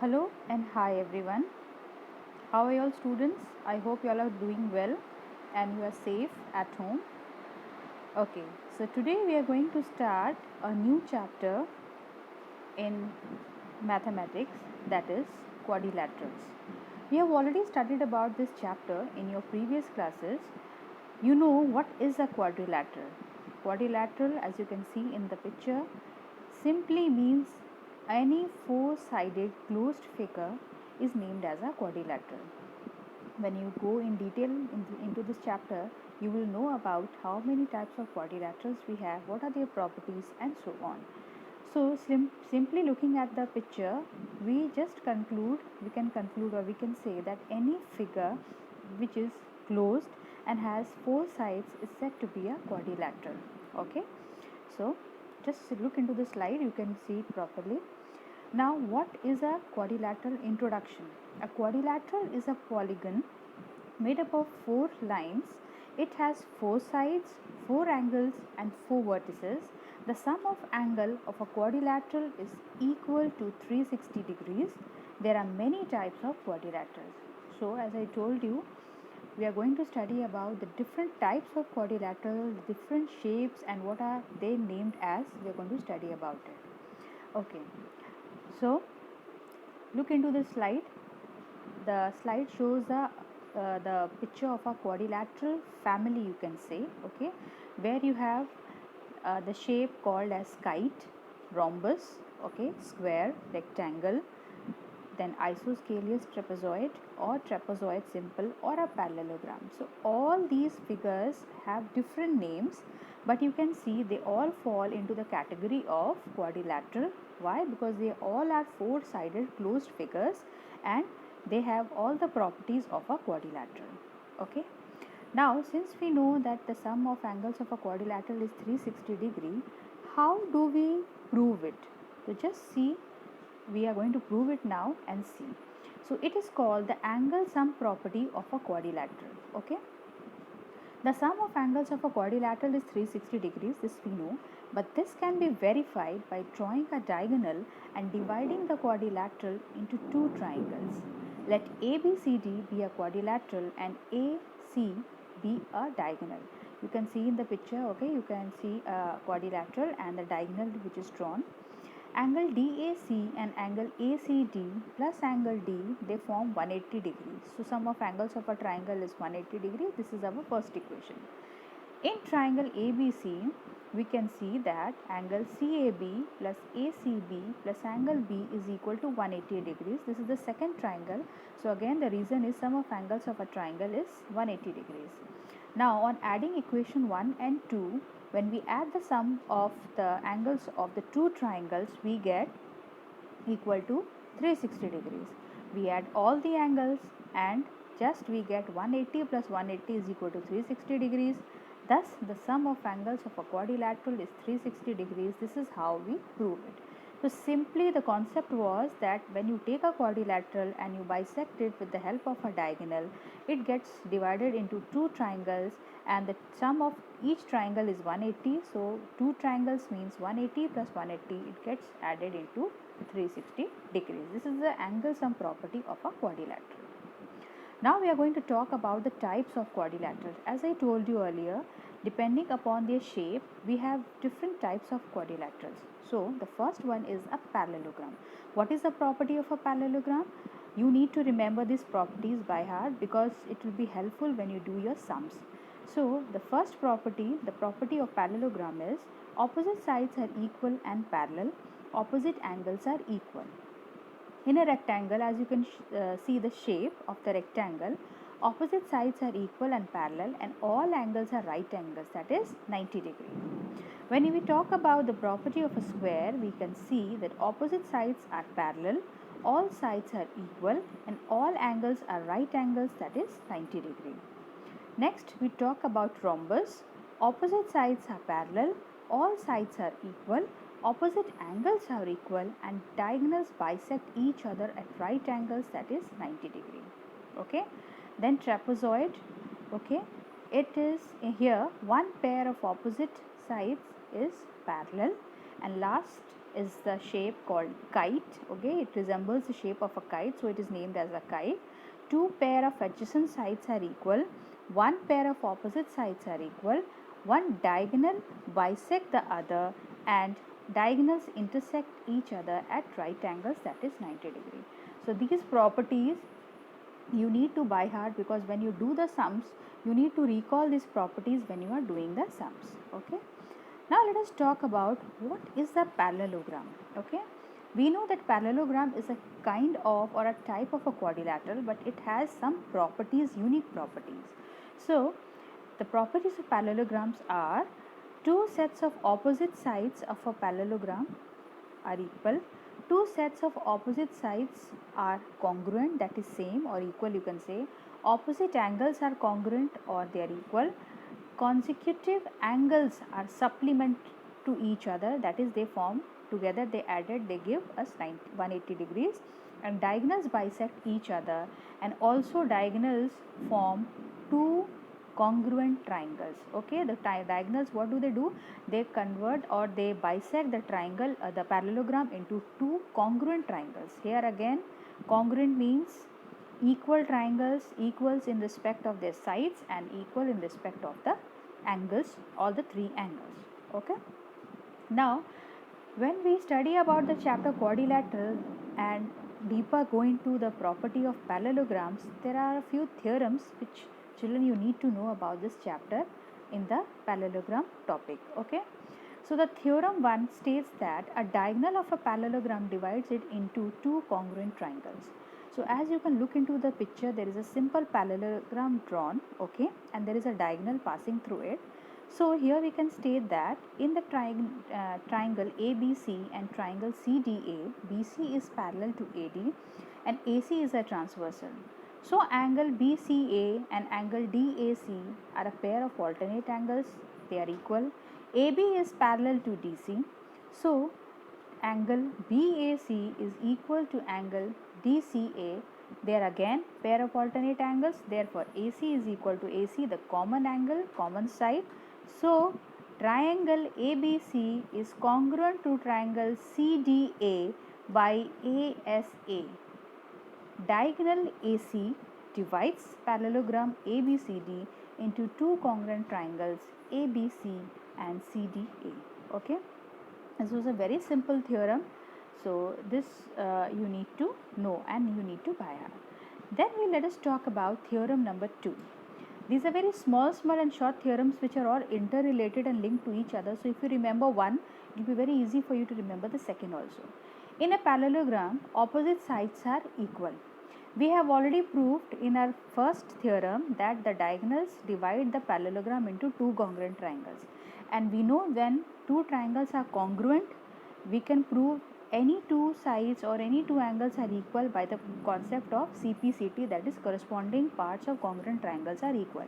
Hello and hi everyone. How are you all students? I hope you all are doing well and you are safe at home. Okay, so today we are going to start a new chapter in mathematics, that is quadrilaterals. We have already studied about this chapter in your previous classes. You know what is a quadrilateral. Quadrilateral, as you can see in the picture, simply means any four-sided closed figure is named as a quadrilateral. When you go in detail into this chapter, you will know about how many types of quadrilaterals we have, what are their properties, and so on. So simply looking at the picture, we can conclude or we can say that any figure which is closed and has four sides is said to be a quadrilateral. Okay, so just look into the slide, you can see it properly. Now, what is a quadrilateral introduction? A quadrilateral is a polygon made up of four lines. It has four sides, four angles, and four vertices. The sum of angle of a quadrilateral is equal to 360 degrees. There are many types of quadrilaterals. So, as I told you, we are going to study about the different types of quadrilateral, different shapes, and what are they named as. We are going to study about it. Okay, so look into the slide. The slide shows the picture of a quadrilateral family, you can say. Okay, where you have the shape called as kite, rhombus, okay, square, rectangle, then isosceles trapezoid or trapezoid simple or a parallelogram. So all these figures have different names, but you can see they all fall into the category of quadrilateral. Why? Because they all are four sided closed figures and they have all the properties of a quadrilateral. Okay, now since we know that the sum of angles of a quadrilateral is 360 degree, how do we prove it? So just see, we are going to prove it now and see. So it is called the angle sum property of a quadrilateral. Okay, the sum of angles of a quadrilateral is 360 degrees, this we know, but this can be verified by drawing a diagonal and dividing the quadrilateral into two triangles. Let ABCD be a quadrilateral and AC be a diagonal. You can see in the picture, okay, you can see a quadrilateral and the diagonal which is drawn. Angle DAC and angle ACD plus angle D, they form 180 degrees. So sum of angles of a triangle is 180 degrees. This is our first equation. In triangle ABC, we can see that angle CAB plus ACB plus angle B is equal to 180 degrees. This is the second triangle. So again the reason is sum of angles of a triangle is 180 degrees. Now on adding equation 1 and 2, when we add the sum of the angles of the two triangles, we get equal to 360 degrees. We add all the angles and just we get 180 plus 180 is equal to 360 degrees. Thus the sum of angles of a quadrilateral is 360 degrees. This is how we prove it. So simply the concept was that when you take a quadrilateral and you bisect it with the help of a diagonal, it gets divided into two triangles and the sum of each triangle is 180. So two triangles means 180 plus 180, it gets added into 360 degrees. This is the angle sum property of a quadrilateral. Now we are going to talk about the types of quadrilaterals. As I told you earlier, depending upon their shape, we have different types of quadrilaterals. So the first one is a parallelogram. What is the property of a parallelogram? You need to remember these properties by heart because it will be helpful when you do your sums. So the first property, the property of parallelogram is opposite sides are equal and parallel, opposite angles are equal. In a rectangle, as you can see the shape of the rectangle, opposite sides are equal and parallel and all angles are right angles, that is 90 degrees. When we talk about the property of a square, we can see that opposite sides are parallel, all sides are equal and all angles are right angles, that is 90 degrees. Next, we talk about rhombus. Opposite sides are parallel, all sides are equal, opposite angles are equal and diagonals bisect each other at right angles, that is 90 degree. Okay, then trapezoid. Okay, it is here one pair of opposite sides is parallel and last is the shape called kite. Okay, it resembles the shape of a kite, so it is named as a kite. Two pair of adjacent sides are equal, one pair of opposite sides are equal, one diagonal bisect the other, and diagonals intersect each other at right angles, that is 90 degree. So these properties you need to by heart, because when you do the sums you need to recall these properties when you are doing the sums. Okay, now let us talk about what is the parallelogram. Okay, we know that parallelogram is a kind of or a type of a quadrilateral, but it has some properties, unique properties. So the properties of parallelograms are: two sets of opposite sides of a parallelogram are equal, two sets of opposite sides are congruent, that is same or equal, you can say, opposite angles are congruent or they are equal, consecutive angles are supplement to each other, that is they form together, they added, they give us 180 degrees, and diagonals bisect each other, and also diagonals form two congruent triangles. Okay, the diagonals, what do? They convert or they bisect the triangle, the parallelogram, into two congruent triangles. Here again, congruent means equal triangles, equals in respect of their sides and equal in respect of the angles, all the three angles. Okay, now when we study about the chapter quadrilateral and deeper go into the property of parallelograms, there are a few theorems which children you need to know about this chapter in the parallelogram topic. Okay, so the theorem 1 states that a diagonal of a parallelogram divides it into two congruent triangles. So as you can look into the picture, there is a simple parallelogram drawn, okay, and there is a diagonal passing through it. So here we can state that in the triangle ABC and triangle CDA, BC is parallel to AD and AC is a transversal. So angle BCA and angle DAC are a pair of alternate angles, they are equal. AB is parallel to DC. So angle BAC is equal to angle DCA. They are again pair of alternate angles, therefore AC is equal to AC, the common angle, common side. So triangle ABC is congruent to triangle CDA by ASA. Diagonal AC divides parallelogram ABCD into two congruent triangles ABC and CDA. Okay, this was a very simple theorem, so this you need to know and you need to by heart. Then let us talk about theorem number 2. These are very small and short theorems which are all interrelated and linked to each other. So if you remember one, it will be very easy for you to remember the second also. In a parallelogram, opposite sides are equal. We have already proved in our first theorem that the diagonals divide the parallelogram into two congruent triangles. And we know when two triangles are congruent, we can prove any two sides or any two angles are equal by the concept of CPCT, that is corresponding parts of congruent triangles are equal.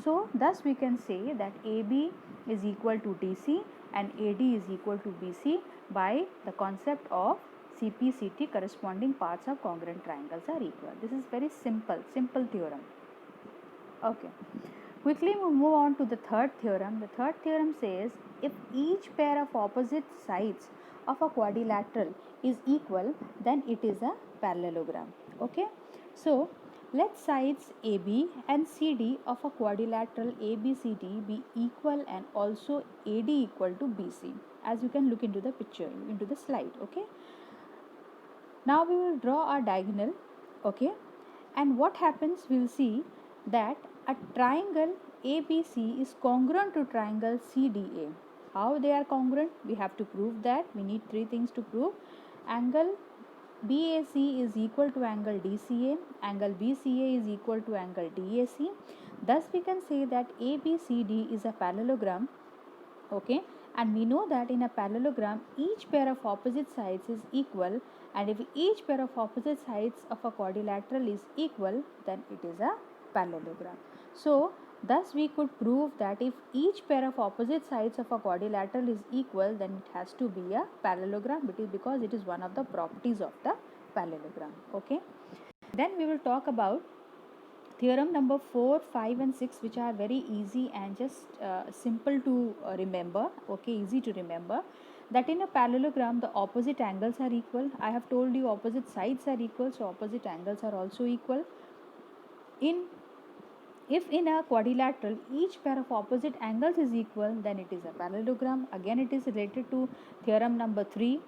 So thus we can say that AB is equal to DC and AD is equal to BC by the concept of CPCT, corresponding parts of congruent triangles are equal. This is very simple theorem. Okay, quickly we move on to the third theorem. The third theorem says if each pair of opposite sides of a quadrilateral is equal, then it is a parallelogram. Okay, so let sides AB and CD of a quadrilateral ABCD be equal and also AD equal to BC, as you can look into the picture, into the slide. Okay, now we will draw our diagonal. Okay, and what happens, we will see that a triangle ABC is congruent to triangle CDA. How they are congruent? We have to prove that. We need three things to prove. Angle BAC is equal to angle DCA, angle BCA is equal to angle DAC. Thus we can say that ABCD is a parallelogram. Okay, and we know that in a parallelogram each pair of opposite sides is equal, and if each pair of opposite sides of a quadrilateral is equal, then it is a parallelogram. So thus we could prove that if each pair of opposite sides of a quadrilateral is equal, then it has to be a parallelogram, because it is one of the properties of the parallelogram. Okay, then we will talk about theorem number 4, 5 and 6, which are very easy and just simple to remember. Okay, easy to remember. that in a parallelogram the opposite angles are equal. I have told you opposite sides are equal, so opposite angles are also equal. If in a quadrilateral each pair of opposite angles is equal, then it is a parallelogram. Again, it is related to theorem number 3,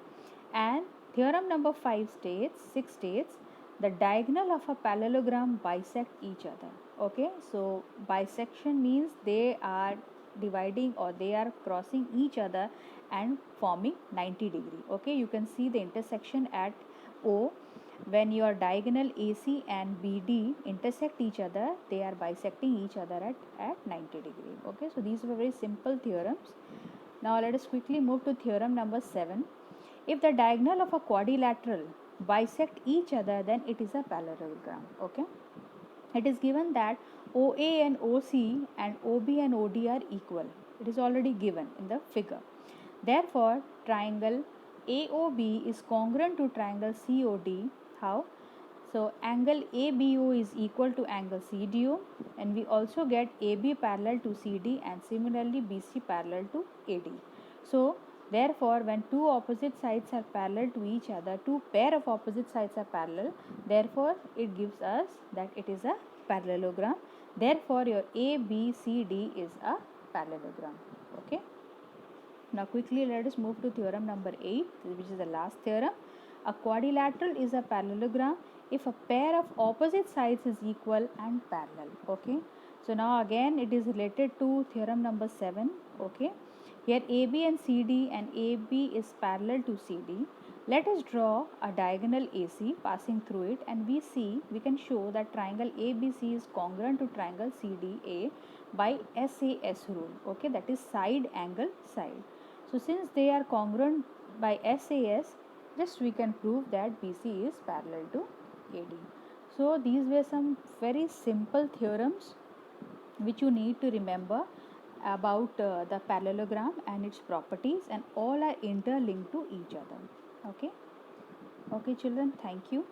and theorem number 5 states, 6 states, the diagonal of a parallelogram bisect each other. Okay, so bisection means they are dividing or they are crossing each other and forming 90 degree. Okay, you can see the intersection at O. When your diagonal AC and BD intersect each other, they are bisecting each other at 90 degree. Okay, so these were very simple theorems. Now let us quickly move to theorem number 7. If the diagonal of a quadrilateral bisect each other, then it is a parallelogram. Okay, it is given that OA and OC and OB and OD are equal. It is already given in the figure. Therefore, triangle AOB is congruent to triangle COD. How? So, angle ABO is equal to angle CDO, and we also get AB parallel to CD and similarly BC parallel to AD. So, therefore, when two opposite sides are parallel to each other, two pair of opposite sides are parallel, therefore, it gives us that it is a parallelogram. Therefore, your ABCD is a parallelogram. Okay. Now quickly let us move to theorem number 8, which is the last theorem. A quadrilateral is a parallelogram if a pair of opposite sides is equal and parallel. Okay. So now again it is related to theorem number 7. Okay. Here AB and CD and AB is parallel to CD. Let us draw a diagonal AC passing through it, and we can show that triangle ABC is congruent to triangle CDA by SAS rule. Okay, that is side angle side. So since they are congruent by SAS, just we can prove that BC is parallel to AD. So these were some very simple theorems which you need to remember about the parallelogram and its properties, and all are interlinked to each other. Okay, children, thank you.